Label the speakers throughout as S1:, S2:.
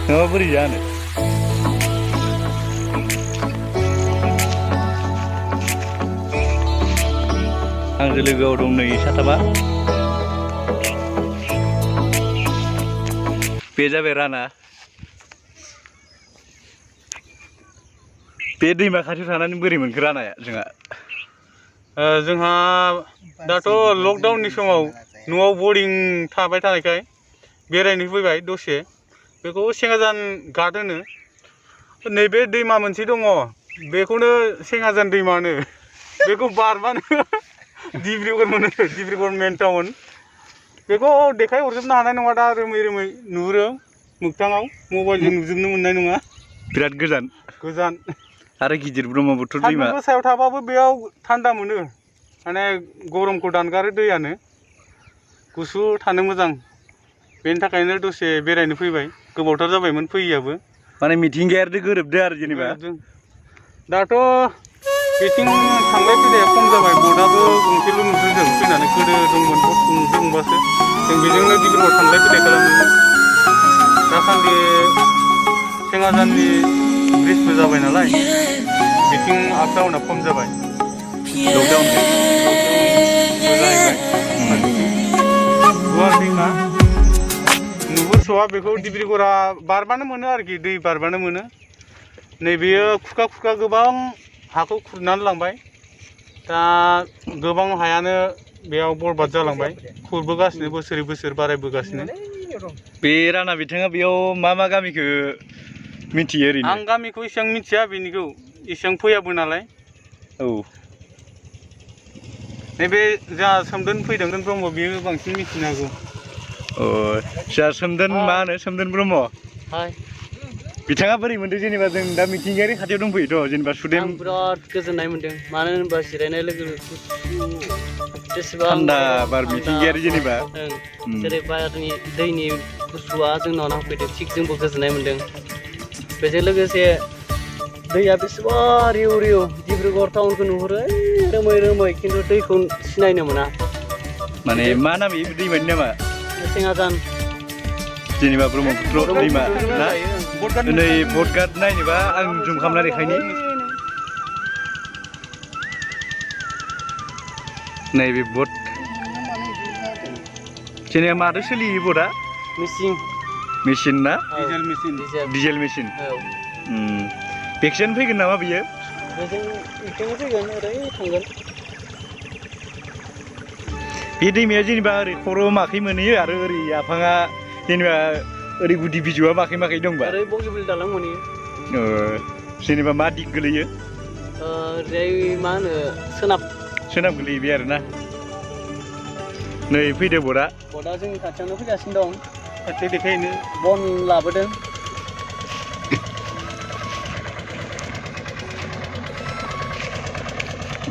S1: नङाबा बोरै जानो आंजों लोगोआव दं नै साथामा बे जाबाय राना बे दैमा खाथियाव थानानै बोरै मोनखो रानाया
S2: जोंहा दाथ' लकडाउननि समाव न'आव बरिं थाबाय थानायखाय बेरायनो फैबाय दसे बेखौ सेङाजान घाट होनो नैबे दैमा मोनसे दङ बेखौनो सेङाजान दैमा होनो बेखौ बारबानो डिब्रुगड़ मोनो डिब्रुगड़ मेन टाउन बेखौ देखाय हरजोबनो हानाय नङा दा रोमै रोमै नुहुरो मोगथाङाव मबाइलजों नुजोबनो मोननाय नङा
S1: बिराद गोजान आरो गिदिर ब्रह्मपुत्र दैमा
S2: सान्दुं गोसायाव थाबाबो बेयाव थान्दा मोनो माने गरमखौ दानगारो दैयानो गुसु थानो मोजां बेनि थाखायनो दसे बेरायनो फैबाय गोबावथार जाबायमोन फैयाबो
S1: माने मिथिंगायारिजों गोरोबदो आरो जेनेबा
S2: दाथ' बिथिं थांलाय फैलाया खम जाबाय बटआबो गंसेल' नुदों जों फैनानै गोदो दंमोन बट दंबासो जों बेजोंनो डिब्रुगड़ थांलाय फैलाय खालामो दासान्दि सेङाजाननि ब्रिजबो जाबाय नालाय बिथिं आप डाउना खम जाबाय
S1: लकडाउन
S2: जाहैबाय गुवार दैमा नुहुरस'आ बेखौ डिब्रुगड़ा बारबानो मोनो आरोखि दै बारबानो मोनो नैबेयो खुखा खुखा गोबां हाखौ खुरनानै लांबाय दा गोबां हायानो बेयाव बरबाद जालांबाय खुरबोगासिनो बोसोरै बोसोर बारायबोगासिनो
S1: बे राना बिथाङा बेयाव मा मा गामिखौ मिथियो ओरैनो
S2: आं गामिखौ एसेबां मिथिया बेनिखौ एसेबां फैयाबो नालाय
S1: औ
S2: नैबे जा सोमदोन फैदों ब्रह्म बेयो बांसिन मिथिनो हागौ
S1: जा सोमदोन मा होनो सोमदोन ब्रह्म बिथाङा बोरै मोनदों जेनेबा जों दा मिथिंगायारि खाथियाव दंफैयोथ' जेनेबा सुदेम
S3: आं बिराद गोजोननाय मोनदों मानो होनबा जिरायनाय लोगो जेसेबां
S1: थान्दा बार मिथिंगायारि जेनेबा
S3: जेरै बारनि दैनि गुसुआ जोंनाव नांफैदों थिग जोंबो गोजोननाय मोनदों बेजों लोगोसे दैया बेसेबा रिउ रिउ डिब्रुगड़ टाउनखौ नुहुरो रोमै रोमै खिन्थु दैखौ सिनायनो मोना
S1: माने मा नाम बे दैमानि नामा
S3: सेङाजान
S1: जेनेबा ब्रह्मपुत्र दैमा ना नै बटगाट नायनोबा आं जुम खालामना देखायनि नैबे बट जेनेबा माथो सोलियो बटआ मेसिन ना डिजेल मेसिन भेक्सिन फैगोन नामा बियो
S3: फैगोन ओरै थांगोन
S1: बे दैमाया जेनेबा ओरै खर' माखै मोनहैयो आरो ओरै आफाङा जेनेबा ओरै गुदि बिजौआ माखै माखै दंबा
S3: ओरै बगिबिल दालां मोनहैयो
S1: जेनेबा मा दिग गोलैयो
S3: ओरै मा होनो सोनाब
S1: गोलैयो बे आरोना नै फैदो बटआ
S3: जोंनि खाथियावनो फैगासिनो दं
S2: खाथियाव देखायनो
S3: बन लाबोदों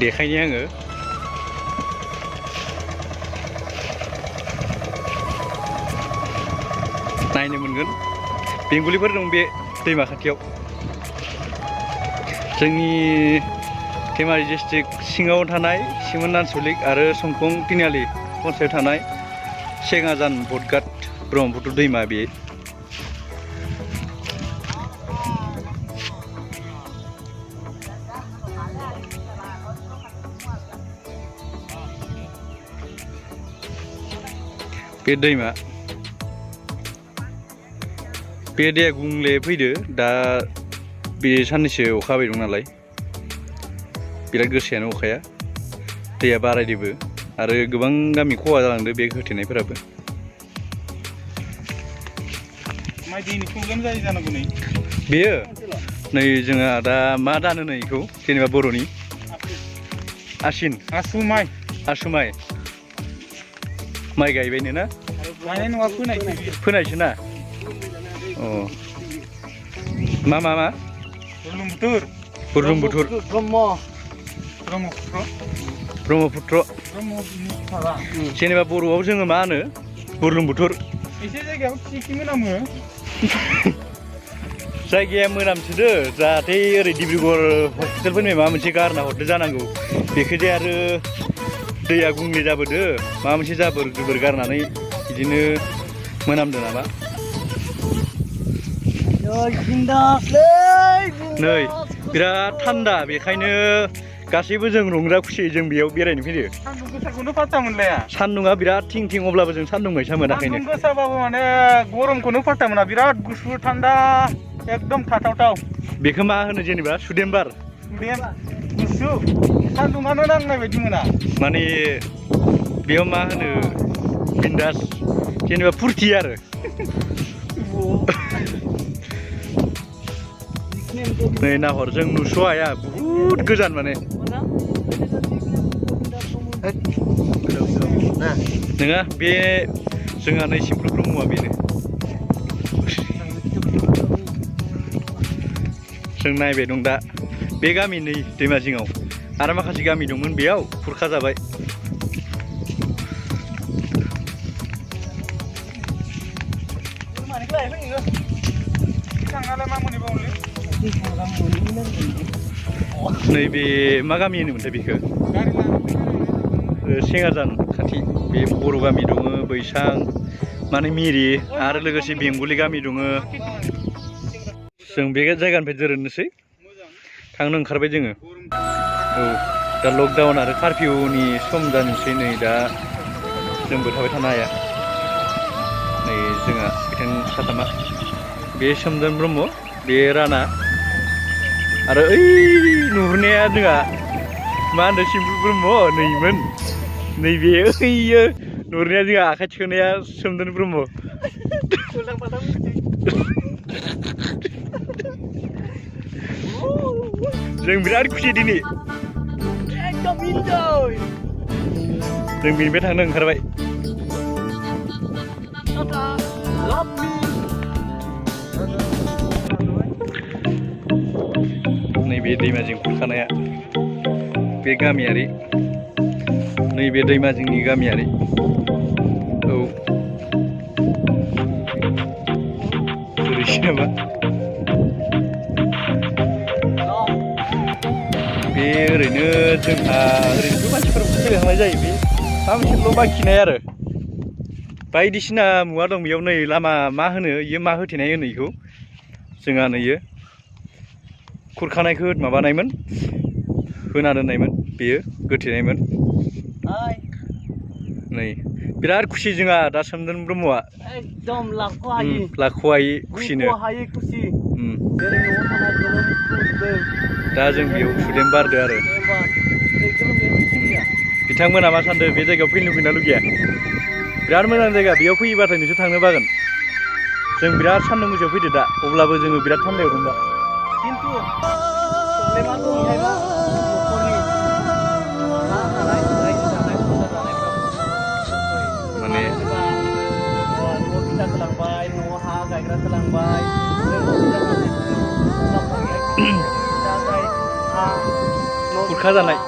S1: देखायनि आङो नायनो मोनगोन बेंगलिफोर दं बे दैमा खाथियाव जोंनि धेमाजि डिस्ट्रिक्ट सिङाव थानाय सिमोन आनसलिक आरो संकं तिनालि खनसेयाव थानाय सेङाजान बटगाट ब्रह्मपुत्र दैमा बे दैमा बे दैया गुंले फैदो दा बे साननैसो अखा हाबाय दं नालाय बिराद गोसायानो अखाया दैया बारायदोबो आरो गोबां गामि खहा जालांदो बे होथेनायफोराबो
S2: माइ दैनि प्रब्लेम जायो जानांगौ नै
S1: बेयो नै जोंहा दा मा दान होनो बेखौ जेनेबा बर'नि आसिन आसु माइ माइ गायबायनो ना
S2: गायनाय नङा
S1: फोनायसो ना अ मा बुरलुंबुथुर ब्रह्मपुत्र जेनेबा बर'आव जोङो मा होनो बुरलुंबुथुर
S2: एसे जायगायाव थिखि मोनामो
S1: जायगाया मोनामसोदो जाहाथे ओरै डिब्रुगड़ हस्पिटालफोरनि माबा मोनसे गारना हरदो जानांगौ बेखौजे आरो दैया गुंले जाबोदो माबा मोनसे जाबोर जुबोर गारनानै बिदिनो मोनामदो नामा नै बिराद थान्दा बेखायनो गासैबो जों रंजा खुसियै जों बेयाव बेरायनो फैयो।
S2: सान्दुं गोसाखौनो फात्ता मोनलाया।
S1: सान्दुङा बिराद थिं थिं अब्लाबो जों सान्दुं बायसा मोनाखैनो।
S2: सान्दुं गोसाबाबो माने गरमखौनो फात्ता मोना बिराद गुसु थान्दा एकदम थाथावथाव।
S1: बेखौ मा होनो जेनेबा सुदेम बार?
S2: गुसु सान्दुङानो नांनाय बायदि मोना।
S1: माने बेयाव मा होनो बिन्दास जेनेबा फुरथि आरो। नै नाहर जों नुस'हाया बुहुद गोजान माने। नङा बे जोंहा नै सिम्फु ब्रह्मआ बेनो। जों नायबाय दं दा बे गामि नै दैमा जिङाव आरो माखासे गामि दंमोन बेयाव खुरखा जाबाय। नैबे मा गामि होनोमोनथाय बेखौ? सेंगाजान खाथि बे बर' गामि दङ बैसां माने मिरि आरो लोगोसे बेंगलि गामि दङ। जों बे जायगानिफ्राय दोरोदनोसै थांनो ओंखारबाय जोङो। औ दा लकडाउन आरो कारफिउनि सम जानोसै नै दा जोंबो थाबाय थानो हाया। नै जोंहा बिथां साथामा बे सोमदोन ब्रह्म बे राना आरो ओइ नुहुरनाया जोंहा मा होनो सिम्फु ब्रह्म नैमोन। नैबे ओइयो नुहुरनाया जोंहा आखाइ थिखोनाया सोमदोन ब्रह्म। जों बिराद खुसि दिनै जों बेनिफ्राय थांनो ओंखारबाय। नैबे दैमाजिं खुरखानाया बे गामियारि नैबे दैमाजिंनि गामियारि। औ ओरैसो नामा बे ओरैनो जोंहा ओरैनोथ' मानसिफोर फैलांनाय जायो बे माबा मोनसेल' बाखिनाय आरो बायदिसिना मुवा दं बेयाव। नै लामा मा होनो इयो मा होथेनाय होनो इखौ जोंहा नैयो खुरखानायखौ माबानायमोन होना दोननायमोन बेयो गोथेनायमोन। नै बिराद खुसि जोंहा दा सोमदोन ब्रह्मआ
S3: एकदम
S1: लाख'हायि खुसिनो। दा जों बेयाव सुदेम बारदो आरो बिथांमोना मा सानदों बे जायगायाव फैनो लुगैना लुगैया? बिराद मोजां जायगा बेयाव फैयोबाथाय नोंसोर थांनो बागोन। जों बिराद सान्दुं गोसायाव फैदो दा अब्लाबो जोङो बिराद थान्दायाव दं दा। माने खुरखा जानाय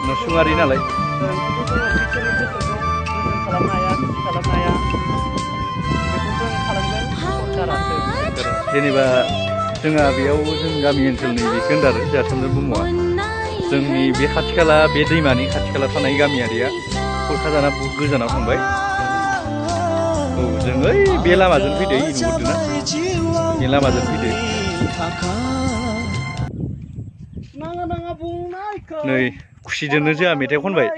S1: नसुङारि नालाय जेनेबा जोंहा बेयाव जों गामि ओनसोलनि बेखौ होनदों आरो जोंहा सोमदोन ब्रह्मआ जोंनि बे खाथि खाला बे दैमानि खाथि खाला थानाय गामियारिया खुरखा जाना बहुत गोजानाव थांबाय। औ जों ओइ बे लामाजों फैदो नुहुरदों ना बे लामाजों फैदो। नै खुसिजोंनो जोंहा मेथाइ खनबाय।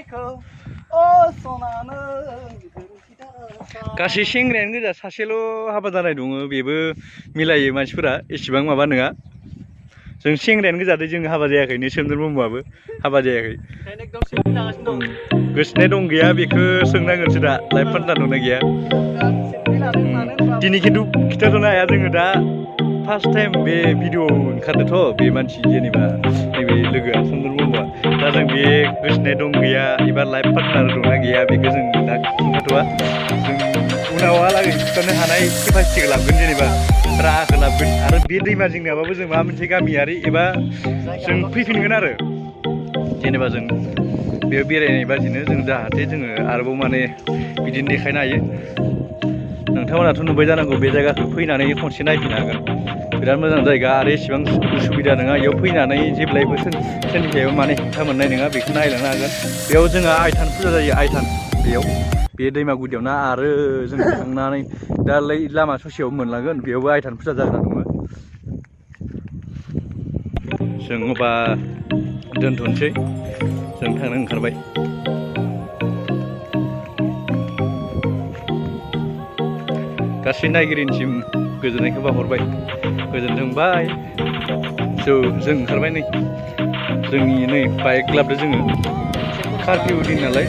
S1: गासै सेंग्रायानो गोजा सासेल' हाबा जानाय दङ बेबो मिलायो मानसिफोरा एसेबां माबा नङा। जों सेंग्रायानो गोजादों जों हाबा जायाखैनो सोमदोन ब्रह्मआबो हाबा जायाखै। गोसोनाय दं गैया बेखौ सोंनांगोनसो दा लाइफ पार्टनार दंना गैया। दिनै खिन्थु खिथाथ'नो हाया जोङो दा फार्स्ट टाइम बे भिडिअ ओंखारदोंथ' बे मानसि जेनेबा नैबे लोगोआ सोमदोन ब्रह्मआ दा जों बे गोसोनाय दं गैया एबा लाइफ पार्टनार दंना गैया बेखौ जों दा खिन्थाथ'वा। जों उनावहालागै खिथानो हानाय केपासिटिखौ लाबोगोन जेनेबा राहाखौ लाबोगोन आरो बे दैमा जिंनाबाबो जों माबा मोनसे गामियारि एबा जों फैफिनगोन आरो जेनेबा जों बेयाव बेरायनाय बादिनो जों जाहाथे जोङो आरोबाव माने बिदिनो देखायनो हायो। नोंथांमोनाथ' नुबाय जानांगौ बे जायगाखौ फैनानै खनसे नायफैनो हागोन बिराद मोजां जायगा आरो एसेबां उसुबिदा नङा बेयाव फैनानै जेब्लायबो सोरनिफ्रायबो माने हेंथा मोननाय नङा बेखौ नायलांनो हागोन बेयाव जोंहा आइथान फुजा जायो आइथान बेयाव बे दैमा गुदियावनो आरो जों थांनानै दा लामा ससेयाव मोनलांगोन बेयावबो आइथान फुजा जागोन दङ जों अबा दोनथ'नोसै जों थांनो ओंखारबाय गासै नायगिरिनिसिम गोजोननायखौ बावहरबाय गोजोनथोंबाय जों ओंखारबाय नै जोंनि नै बाइक लाबोदो जोङो कारफिउ दिन नालाय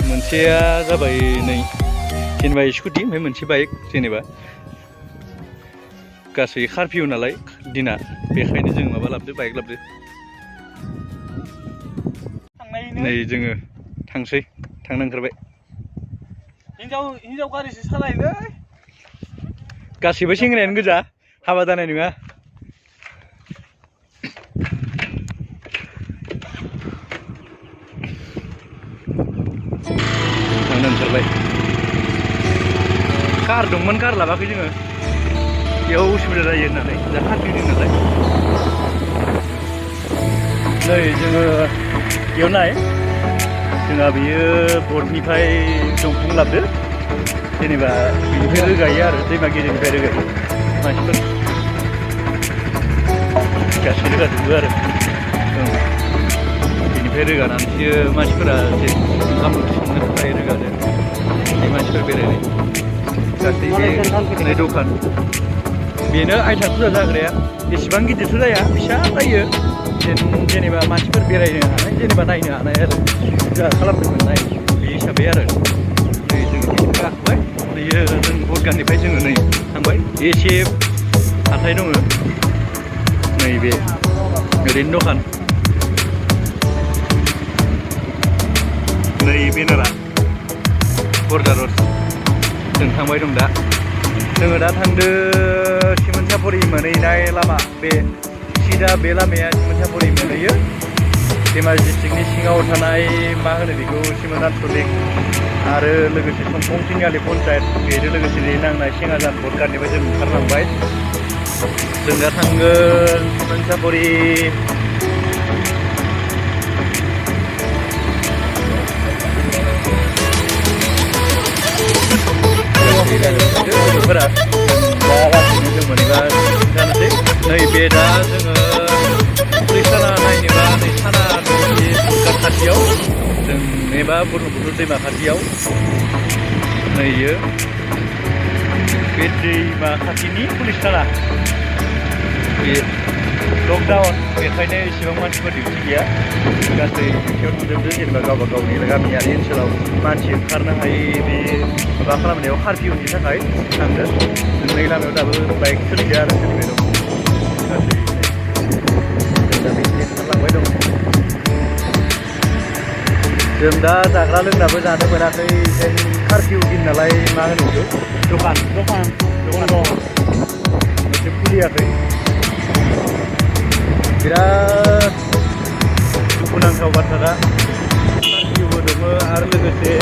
S1: मोनसेया जाबाय नै जेनेबा स्कुटि ओमफ्राय मोनसे बाइक जेनेबा गासै कारफिउ नालाय दिना बेखायनो जों माबा लाबोदो बाइक लाबोदो नै जोङो थांसै थांनो ओंखारबाय
S2: हिनजाव गारिसो सालायोलै
S1: गासैबो सेंग्रायानो गोजा हाबा जानाय नङा थांनो ओंखारबाय कार दंमोन कार लाबाखै जोङो बेयाव उसुबिदा जायो होननानै दा खाथिदों नालाय नै जोङो बेयाव नाय जोंहा बेयो बर्डनिफ्राय दंफां लाबोदो जेनेबा बेनिफ्राय रोगायो आरो दैमा गेजेरनिफ्राय रोगायो मानसिफोर गासै रोगाजोबो आरो बेनिफ्राय रोगानानैसो मानसिफोरा ओंखाम ओंख्रि संनो थाखाय रोगादो बे मानसिफोर बेरायनाय गासै बे दखान बेनो आइथान फुजा जाग्राया एसेबां गिदिरथ' जाया फिसा जायो जेनेबा मानसिफोर बेरायनो हानाय जेनेबा नायनो हानाय आरो जोंहा खालामनो मोननाय बे हिसाबै आरो नै जों गाखोबाय बेयो जों बडगाननिफ्राय जोङो नै थांबाय एसे हाथाय दङ नैबे ओरैनो दखान नै बेनारा बर्डार रड जों थांबाय दं दा जोङो दा थांदो सिमोनसापुरि मोनहैनाय लामा बे सिदा बे लामाया सिमोनसापुरि मोनहैयो धेमाजि डिस्ट्रिक्टनि सिङाव थानाय मा होनो बेखौ सिमोनाथुलिक आरो लोगोसे समफं तिनिआलि पन्सायत बेजों लोगोसे नांनाय सेङाजान बडगाननिफ्राय जों ओंखारलांबाय जों दा थांगोन सिमोनसापुरि लोगोफोरा दा लासैनो जों मोनैबा जानोसै नैबे दा जोङो पुलिस थाना नायनोबा नै थाना दङ बे बडगान खाथियाव जों एबा बुरलुंबुथुर दैमा खाथियाव नैयो बे दैमा खाथिनि पुलिस थाना बे लकडाउन बेखायनो एसेबां मानसिफोर डिउटि गैया गासै डिउटियाव थांजोबदो जेनेबा गावबा गावनि गामियारि ओनसोलाव मानसि ओंखारनो हायै बे माबा खालामनायाव कारफिउनि थाखाय थांदो जोंनि लामायाव दाबो बाइक सोलिदो आरो सोलिबाय दं गासै जों दा बिदिनो ओंखारलांबाय दं जों दा जाग्रा लोंग्राबो जानो मोनाखै जों कारफिउ दिन नालाय मा होनो बेखौ दखान मोनसे खुलियाखै बिराद दुखुनांथाव बाथ्रा दा कारफिउबो दङ आरो लोगोसे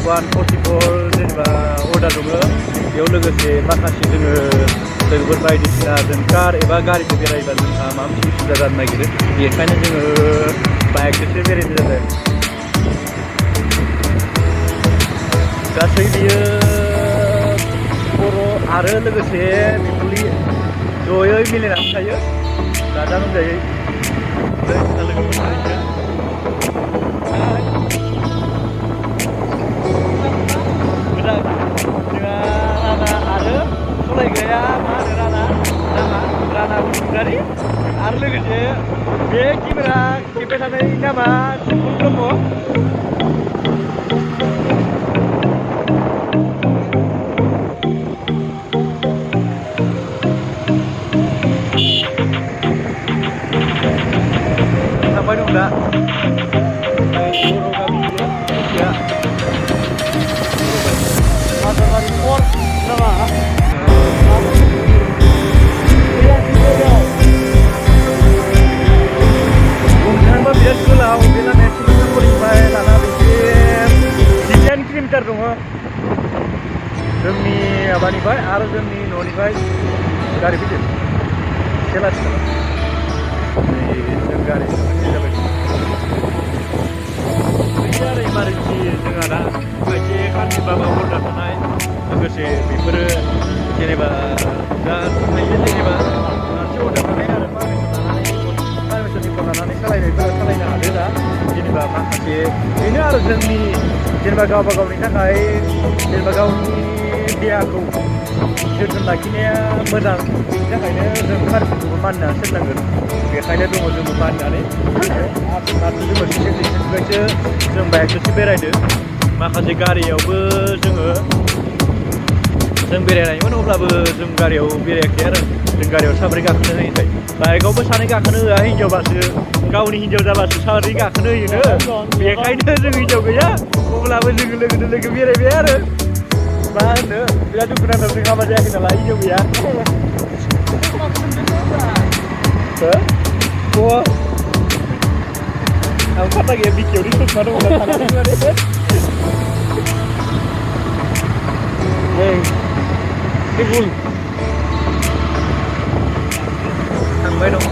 S1: 144 जेनेबा अर्डार दङ बेयाव लोगोसे माखासे जोङो लोगोफोर बायदिसिना जों कार एबा गारिजों बेरायबा जोंहा माबा मोनसे उसुबिदा जानो नागिरो बेखायनो जोङो बाइकजोंसो बेरायनाय जादों गासै बियो बर' आरो लोगोसे बेंगलि जयै मिलायनानै थायो गाजा गोमजायै लोगोफोर थायो मोजां जोंहा राना आरो सालायग्राया मा होनो राना बसुमतारी आरो लोगोसे बे केमेरा खेबबाय थानाय नामा सुकुल ब्रह्म थांबाय दं दा बर' गामि गैया
S3: Matahari Sport nama
S1: बुंनो बिराद गोलाव बे लामाया सिमोनसापुरिनिफ्राय लाना बेसे 19 किल'मिटार दङ जोंनि माबानिफ्राय आरो जोंनि न'निफ्राय गारि फैदों सेलासिनो जों गारि जाबाय आरो इमारजेन्सि जोंहा दा खायसे खान्थिबाबो हरदा थानाय लोगोसे बेफोरो जेनेबा दा थायो जेनेबा मानसि हरदा थानाय आरो पारमिसननिखौ लानानै सालायनायफोरा सालायनो हादों दा जेनेबा माखासे बेनो आरो जोंनि जेनेबा गावबा गावनि थाखाय जेनेबा गावनि देहाखौ जोथोन लाखिनाया मोजां बेनि थाखायनो जों पारमिसनखौबो मानिना सोलिनांगोन बेखायनो दङ जोंबो मानिनानै दाथ' जोङो सिगांनिफ्रायसो जों बाइकजोंसो बेरायदों माखासे गारियावबो जों बेरायनायमोन अब्लाबो जों गारियाव बेरायाखै आरो जों गारियाव साब्रै गाखोनो होयोखाय बाइकआवबो सानै गाखोनो होआ हिनजावबासो गावनि हिनजाव जाबासो साब्रै गाखोनो होयोनो बेखायनो जों हिनजाव गैया अब्लाबो जोङो लोगोजों लोगो बेरायबाय आरो मा होनो बिराद दुखु नांथाव जों हाबा जायाखै नालाय हिनजाव गैया आं फाता गैया बिकियावनि ससमा दङ फुल थांबाय दं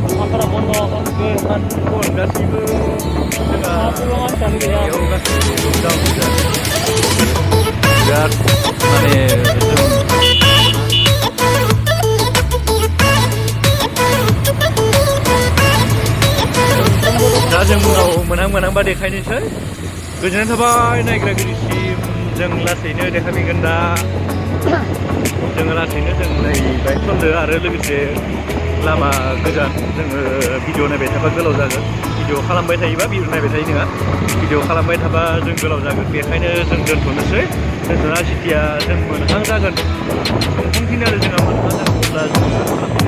S1: दखानफोरा बन्द' गासैबो जोंहा मानसियानो गैया बिराद माने दा जों उनाव मोनहांबा देखायनोसै गोजोननाय थाबाय नायग्रागिरिसिम जों लासैनो देखायफिनगोन दा जोङो लासैनो जों नायबाय सनदो आरो लोगोसे लामा गोजान जोङो भिडिअ नायबाय थाबा गोलाव जागोन भिडिअ खालामबाय थायोबा भिडिअ नायबाय थायो नङा भिडिअ खालामबाय थाबा जों गोलाव जागोन बेखायनो जों दोनथ'नोसै दोनथ'ना जेथिया जों मोनहां जागोन सफैफिनो आरो जोंहा मोनहां जागोन अब्ला जोङो